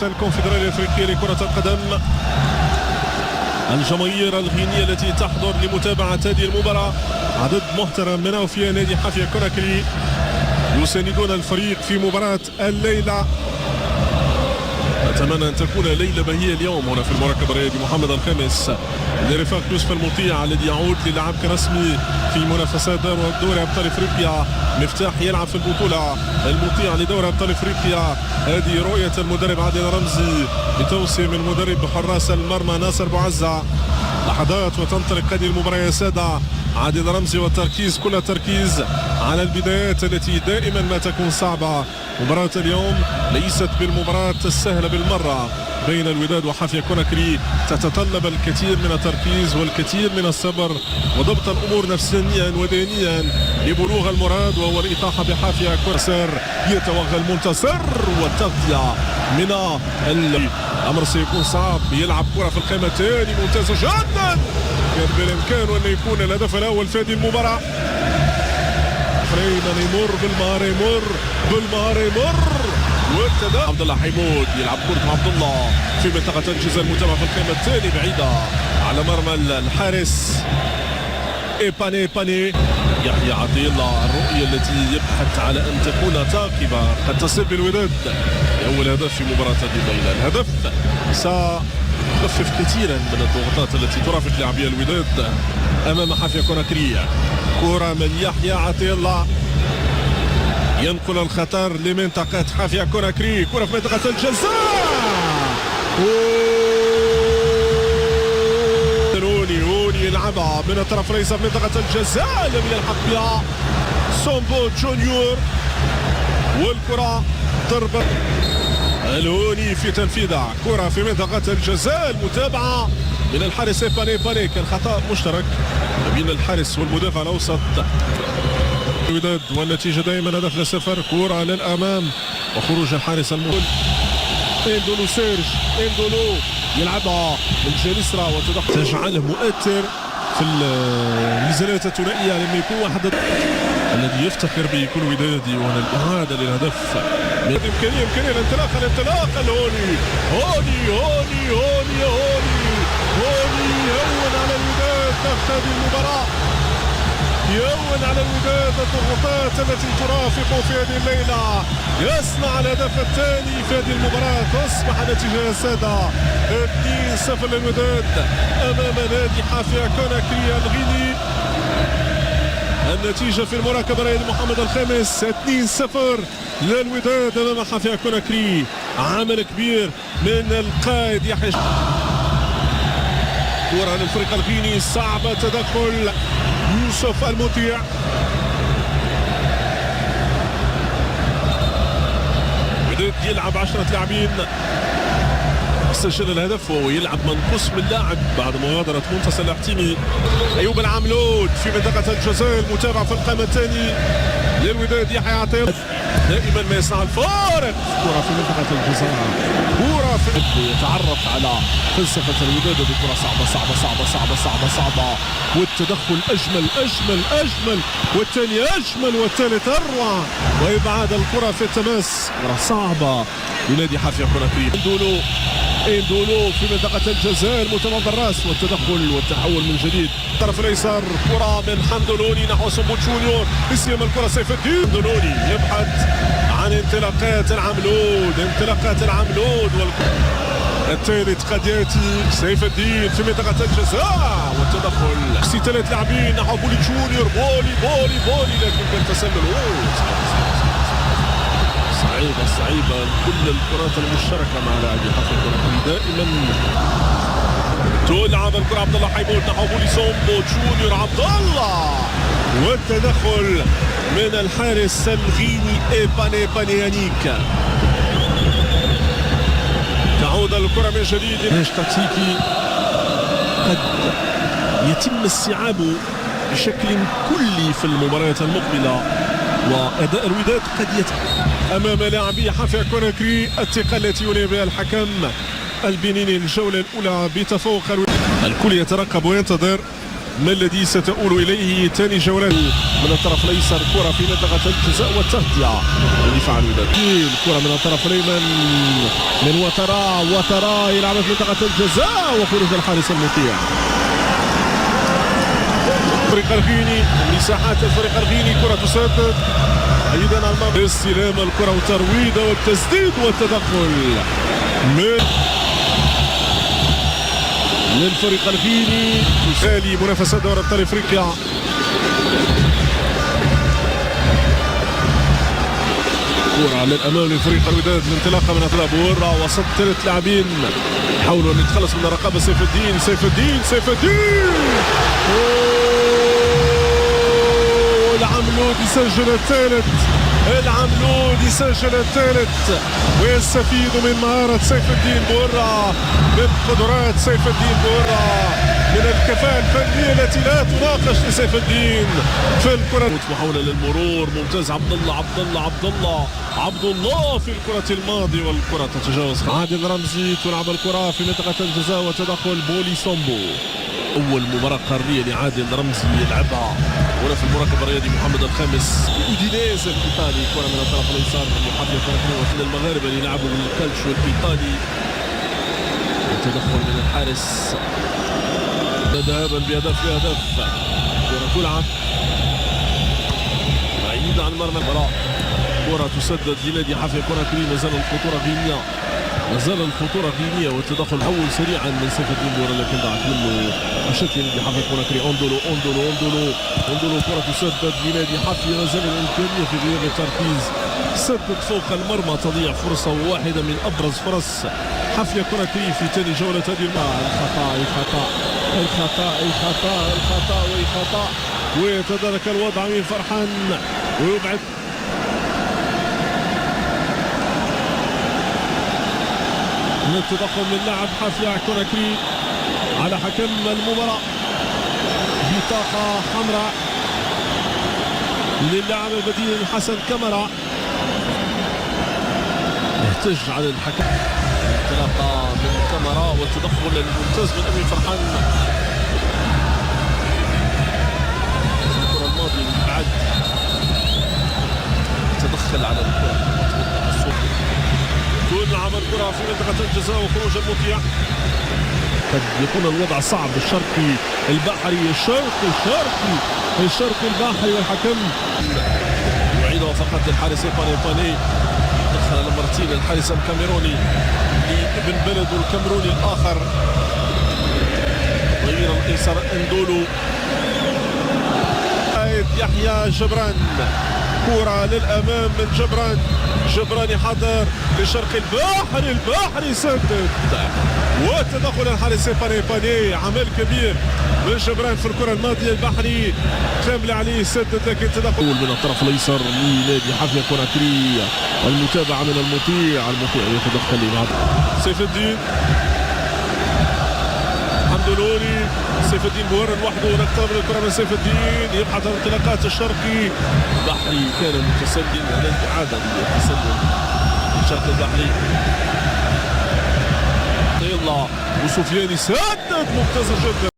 الكونفدرالية الأفريقية لكرة القدم، الجماهير الغينية التي تحضر لمتابعة هذه المباراة، عدد محترم من أوفياء نادي حافيا كوناكري يساندون الفريق في مباراة الليلة. أتمنى أن تكون ليلة بهية اليوم هنا في المراقبة الرياضي محمد الخامس لرفاق يوسف المطيع الذي يعود للعب كرسمي في منافسات دوري أبطال إفريقيا. مفتاح يلعب في البطولة، المطيع لدوري أبطال إفريقيا. هذه رؤية المدرب عادل رمزي بتوصية من مدرب حراس المرمى ناصر بوعزة. لحظات وتنطلق هذه المباراة يا سادة. عادل رمزي والتركيز، كل التركيز على البدايات التي دائما ما تكون صعبة. مباراة اليوم ليست بالمباراة السهلة بالمرة بين الوداد وحافيا كوناكري، تتطلب الكثير من التركيز والكثير من الصبر وضبط الأمور نفسيا وذهنيا لبلوغ المراد، وهو الإطاحة بحافيا كوناكري. يتوغل المنتصر والتغطية من الأمر سيكون صعب. يلعب كرة في القائمة الثاني ممتازة جدا، كان بالإمكان أن يكون الهدف الأول في هذه المباراة. يمر بالمهارة يمر وابتدى عبد الله حيمود يلعب كرة عبد الله في منطقة الجزاء المتابعة في القائمة الثاني بعيدة على مرمى الحارس باني. يحيى عطية الله، الرؤية التي يبحث على أن تكون ثاقبة قد تصل بالوداد لأول هدف في مباراة هذه الليلة. الهدف سيخفف كثيرا من الضغوطات التي ترافق لاعبي الوداد أمام حافيا كوناكري. كرة من يحيى عطية الله ينقل الخطر لمنطقة حافيا كوناكري. كرة في منطقة الجزاء، هوني يلعبها من الطرف الأيسر في منطقة الجزاء، لم يلحق بها سومبو جونيور، والكرة ضربة الهوني في تنفيذها. كرة في منطقة الجزاء، المتابعة من الحارس باني. كان خطأ مشترك بين الحارس والمدافع الأوسط الوداد، والنتيجة دائما هدف لصفر. كرة للأمام وخروج الحارس المغول اندولو سيرج يلعبها من جالسرا وتدخل تجعله مؤثر في النزالات الثنائية لما يكون واحد الذي يفتخر به يكون ودادي، وهنا الإعادة للهدف. إمكانية الانطلاق الهوني يهون على الوداد ضغط هذه المباراة، يهون على الوداد الضغوطات التي ترافق في هذه الليلة. يصنع الهدف الثاني في هذه المباراة، تصبح النتيجة يا سادة 2-0 للوداد أمام نادي حافيا كوناكري الغيني. النتيجة في المراقبة الرياضي محمد الخامس 2-0 للوداد أمام حافيا كوناكري. عمل كبير من القائد يحيى. كرة للفريق الغيني، صعب تدخل يوسف المطيع. بدأ يلعب 10 لاعبين، سجل الهدف وهو يلعب منقوص من لاعب بعد مغادرة منتصر الاحتيمي. أيوب العملود في منطقة الجزاء، المتابعة في القائمة الثاني للوداد يحيى عطية دائما ما يصنع الفارق. كرة في منطقة الجزاء، كرة في يتعرف على فلسفة الوداد. هذه كرة صعبة والتدخل أجمل والثاني أجمل والثالث أروع، وإبعاد الكرة في التماس. كرة صعبة لنادي حافيا كوناكري. اندولو في منطقة الجزاء، المتمرد الراس والتدخل والتحول من جديد. الطرف الأيسر كرة من حمدولوني نحو سومبو جونيور، استلم الكرة سيف الدين. حمدولوني يبحث عن انطلاقات العملود الثالث قد ياتي. سيف الدين في منطقة الجزاء والتدخل. 6 لاعبين نحو بولي جونيور، بولي لكن كان تسلل. صعيبة كل الكرات المشتركة مع لاعبي حافيا كوناكري. دائما تلعب الكرة عبد الله حيمود نحو بولي سومبو جونيور. عبد الله والتدخل من الحارس الغيني بانيانيك. تعود الكرة من جديد. نهج تكتيكي قد يتم استيعابه بشكل كلي في المباريات المقبلة، وأداء الوداد قد أمام لاعبي حافيا كوناكري. الثقة التي يولي بها الحكم البنيني الجولة الأولى بتفوق الكل يترقب وينتظر ما الذي ستؤول إليه ثاني جولة من الطرف الأيسر. كرة في منطقة الجزاء والتغطية لدفاع الوداد. الكرة من الطرف الأيمن من وترا يلعب في منطقة الجزاء وخروج الحارس المطيع. الفريق الغيني مساحات الفريق الغيني. كرة تسدد أيضا أمام استلام الكرة وترويضة والتسديد والتدخل من للفريق الغيني. تسالي منافسة دوري أبطال أفريقيا. كرة للأمام لفريق الوداد. الانطلاقة من أطلاب بورا وسط 3 لاعبين حاولوا أن يتخلصوا من الرقابة. سيف الدين العملود يسجل الثالث ويستفيد من مهارة سيف الدين بورا، من قدرات سيف الدين بورا، من الكفاءة الفنية التي لا تناقش لسيف الدين في الكرة. محاولة للمرور ممتاز. عبد الله في الكرة الماضية والكرة تتجاوز. عادل رمزي تلعب الكرة في منطقة الجزاء وتدخل بولي سومبو. أول مباراة قارية لعادل رمزي يلعبها هنا في المراقب الرياضي محمد الخامس أودينيز الإيطالي. كرة من الطرف اليسار محمد وكل المغاربة اللي يلعبوا بالكالتشو الإيطالي. تدخل من الحارس ذهابا بهدف. كرة تلعب بعيدة عن مرمى المباراة. كرة تسدد لنادي حافظ كوناكري. ما زال الخطورة غينية والتدخل حول سريعا من سيف الدين بورا لكن ضاعت منه بشكل نادي حافظ كوناكري. اوندولو كرة تسدد لنادي حافظ. ما زال الإمكانية في غياب التركيز. سدد فوق المرمى تضيع فرصة واحدة من أبرز فرص حافظ كوناكري في ثاني جولة هذه الخطأ ويتدارك الوضع من فرحان ويبعد من التدخل من لاعب حافظ كوناكري على حكم المباراة. بطاقة حمراء للاعب البديل حسن كاميرا. يحتج على الحكم. انطلاقة من كاميرا والتدخل الممتاز من أمين فرحان. الكرة الماضية من بعد تدخل على الكرة. تلعب الكرة في منطقة الجزاء وخروج المطيع. قد يكون الوضع صعب. الشرقي البحري والحكم يعيدها فقط للحارس باني. دخل مرتين الحارس الكاميروني لابن بلده الكاميروني الآخر غير الأيسر اندولو. يحيى جبران. كرة للأمام من جبران يحضر لشرق البحري سدد وتدخل الحارس باني. عمل كبير من جبران في الكرة الماضية. البحري كامل عليه سدد لكن تدخل من الطرف الأيسر لنادي حافظ كوناكري. المتابعة من المطيع يتدخل لبعض. سيف الدين حمدوني. سيف الدين بورا لوحده. نقترب من الكرة من سيف الدين. يبحث عن انطلاقات الشرقي. البحري كان متسلل على الإعادة للتسلل. الشرقي البحري يلا وسفياني سدد ممتازة جدا.